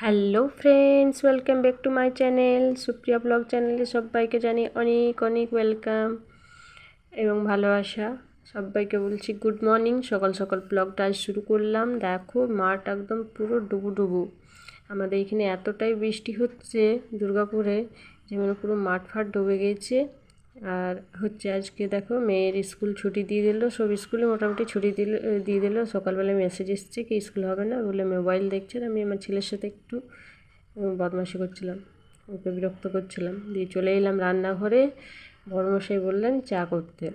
Hello friends, welcome back to my channel Supriya blog চ্যানেলে সবাইকে জানি অনেক অনেক ওয়েলকাম এবং ভালোবাসা। সবাইকে বলছি গুড মর্নিং। সকাল সকাল ব্লগটা আজ শুরু করলাম। দেখো মাঠ একদম পুরো ডুবু। আমাদের এখানে এতটাই বৃষ্টি হচ্ছে দুর্গাপুরে, যেমন পুরো মাঠ ফাট ডুবে গেছে। আর আজকে দেখো মেয়ের স্কুল ছুটি দিয়ে দিল, সব স্কুলে মোটামুটি ছুটি দিয়ে দিল। সকালবেলায় মেসেজ এসছে কি স্কুল হবে না বলে মোবাইল দেখছে। আমি আমার ছেলের সাথে একটু বদমাশি করছিলাম, ওকে বিরক্ত করছিলাম। দিয়ে চলে এলাম রান্নাঘরে। বড়মশাই বললেন চা করতে,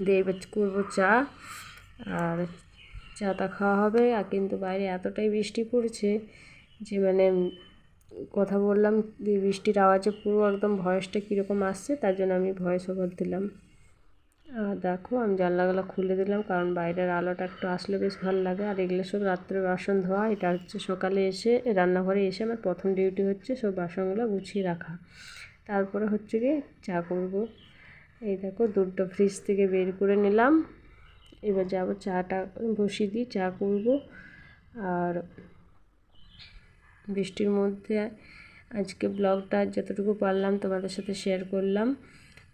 দিয়ে এবার করবো চা। আর চাটা খাওয়া হবে। আর কিন্তু বাইরে এতটাই বৃষ্টি পড়ছে যে কথা বললাম বৃষ্টির আওয়াজে পুরো একদম ভয়েসটা কীরকম আসছে, তার জন্য আমি ভয়েস ওভার দিলাম। আর দেখো আমি জানলাগুলো খুলে দিলাম, কারণ বাইরের আলোটা একটু আসলে বেশ ভালো লাগে। আর এগুলো সব রাত্রে বাসন ধোয়া। এটা সকালে এসে রান্নাঘরে এসে আমার প্রথম ডিউটি হচ্ছে সব বাসনগুলো গুছিয়ে রাখা। তারপরে গিয়ে চা করব। এই দেখো দুধটা ফ্রিজ থেকে বের করে নিলাম। এবার যাবো চাটা বসিয়ে দিই, চা করব। আর বৃষ্টির মধ্যে আজকে ব্লগটা যতটুকু পারলাম তোমাদের সাথে শেয়ার করলাম।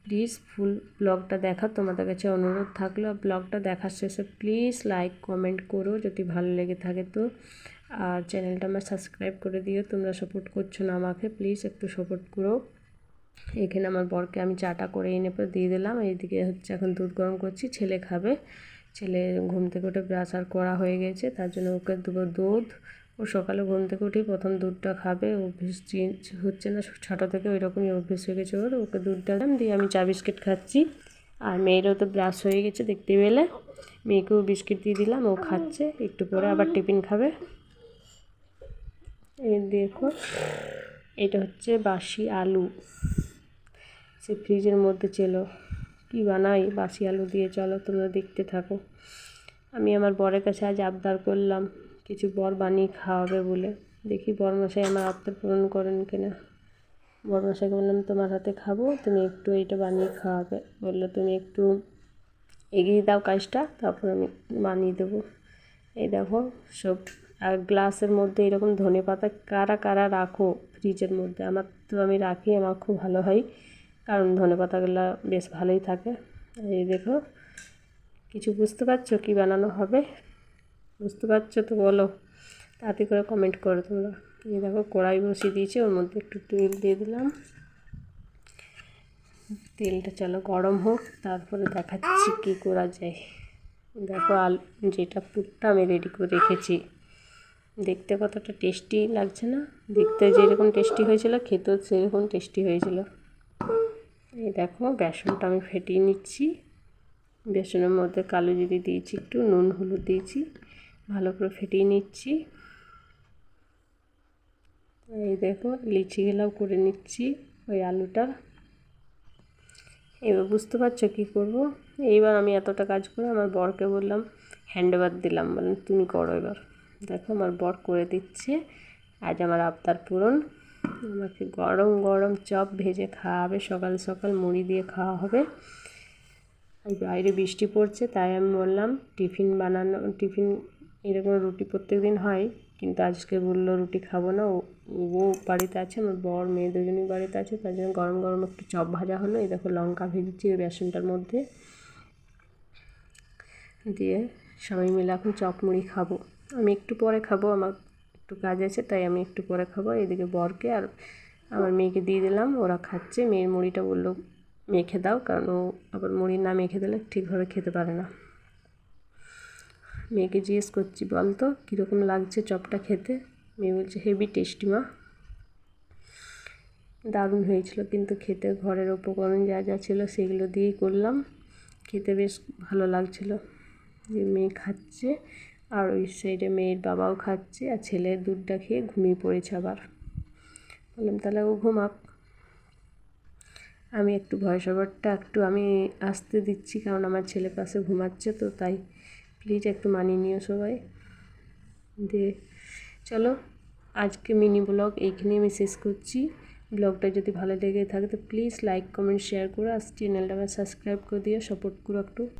প্লিজ ফুল ব্লগটা দেখা তোমাদের কাছে অনুরোধ থাকলো। ব্লগটা দেখার শেষে প্লিজ লাইক কমেন্ট করো যদি ভালো লেগে থাকে তো। আর চ্যানেলটা আমার সাবস্ক্রাইব করে দিও, তোমরা সাপোর্ট করছো না আমাকে, প্লিজ একটু সাপোর্ট করো। এখানে আমার বরকে আমি চাটা করে এনে পরে দিয়ে দিলাম। এইদিকে এখন দুধ গরম করছি, ছেলে খাবে। ছেলে ঘুম থেকে উঠে ব্রাশ আর করা হয়ে গেছে, তার জন্য ওকে দেবো দুধ। ও সকালে ঘুম থেকে উঠেই প্রথম দুধটা খাবে। অভ্যেস চেঞ্জ হচ্ছে না, ছোটো থেকে ওই রকমই অভ্যেস হয়ে গেছে ওর। ওকে দুধ দিলাম, দিয়ে আমি চা বিস্কিট খাচ্ছি। আর মেয়েরও তো ব্রাশ হয়ে গেছে দেখতে পেলে, মেয়েকেও বিস্কিট দিয়ে দিলাম, ও খাচ্ছে। একটু পরে আবার টিফিন খাবে। এই দেখো এটা বাসি আলু, সে ফ্রিজের মধ্যে ছিল। কি বানাই বাসি আলু দিয়ে, চলো তোমরা দেখতে থাকো। আমি আমার বরের কাছে আজ আবদার করলাম কিছু বর বানিয়ে খাওয়াবে বলে। দেখি বরমশাই আমার আবদার পূরণ করেন কিনা। বরমশাইকে বললাম তোমার হাতে খাবো, তুমি একটু এইটা বানিয়ে খাওয়াবে। বললো তুমি একটু এগিয়ে দাও কাজটা, তারপর আমি বানিয়ে দেবো। এই দেখো সব। আর গ্লাসের মধ্যে এরকম ধনেপাতা কারা কারা রাখো ফ্রিজের মধ্যে? আমার তো আমি রাখি, আমার খুব ভালো হয়, কারণ ধনেপাতাগুলো বেশ ভালোই থাকে। এই দেখো কিছু বুঝতে পারছো কী বানানো হবে? বুঝতে পারছো তো বলো, তাড়াতাড়ি করে কমেন্ট করো তোমরা। এই দেখো কড়াই বসিয়ে দিয়েছি, ওর মধ্যে একটু তেল দিয়ে দিলাম। তেলটা চলো গরম হোক, তারপরে দেখাচ্ছি কী করা যায়। দেখো যেটা পুরটা আমি রেডি করে রেখেছি। দেখতে কতটা টেস্টি লাগছে না? দেখতে যেরকম টেস্টি হয়েছিল খেতেও সেরকম টেস্টি হয়েছিল। এই দেখো বেসনটা আমি ফেটিয়ে নিচ্ছি। বেসনের মধ্যে কালো জিরে দিয়েছি, একটু নুন হলুদ দিয়েছি, ভালো করে ফেটিয়ে নিচ্ছি। এই দেখো লিচি গেলাও করে নিচ্ছি ওই আলুটা। এবার বুঝতে পারছো কী করব? এইবার আমি এতটা কাজ করে আমার বরকে বললাম, হ্যান্ডওভার দিলাম, বললাম তুমি করো এবার। দেখো আমার বর করে দিচ্ছে। আজ আমার আবদার পূরণ। আমাকে গরম গরম চপ ভেজে খাওয়াবে, সকাল সকাল মুড়ি দিয়ে খাওয়া হবে। আর বাইরে বৃষ্টি পড়ছে, তাই আমি বললাম টিফিন এরকম রুটি প্রত্যেক দিন হয়, কিন্তু আজকে বললো রুটি খাবো না। ও বাড়িতে আছে, আমার বর মেয়ে দুজনই বাড়িতে আছে, তার জন্য গরম গরম একটু চপ ভাজা হলো। এই দেখো লঙ্কা ভেজেছি ওই বেসনটার মধ্যে দিয়ে সবাই মিলে এখন চপ মুড়ি খাবো। আমি একটু পরে খাবো, আমার একটু কাজ আছে, তাই আমি একটু পরে খাবো। এদিকে বরকে আর আমার মেয়েকে দিয়ে দিলাম, ওরা খাচ্ছে। মেয়ের মুড়িটা বললো মেখে দাও, কারণ ও আবার মুড়ি না মেখে দিলে ঠিকভাবে খেতে পারে না। মেয়েকে জিজ্ঞেস করছি বল তো কীরকম লাগছে চপটা খেতে। মেয়ে বলছে হেভি টেস্টি মা। দারুণ হয়েছিল কিন্তু খেতে, ঘরের উপকরণ যা যা ছিল সেগুলো দিয়েই করলাম। খেতে বেশ ভালো লাগছিলো। যে মেয়ে খাচ্ছে, আর ওই সাইডে মেয়ের বাবাও খাচ্ছে, আর ছেলের দুধটা খেয়ে ঘুমিয়ে পড়েছে আবার। বললাম তাহলে ও ঘুমাক, আমি একটু ভয়েস ওভারটা একটু আমি আসতে দিচ্ছি, কারণ আমার ছেলে পাশে ঘুমাচ্ছে, তো তাই প্লিজ একটু মানিয়ে নিও সবাই। দিয়ে চলো আজকে মিনি ব্লগ এইখানেই আমি শেষ করছি। ব্লগটা যদি ভালো লেগে থাকে তো প্লিজ লাইক কমেন্ট শেয়ার করো, আর চ্যানেলটা আবার সাবস্ক্রাইব করে দিও, সাপোর্ট করো একটু।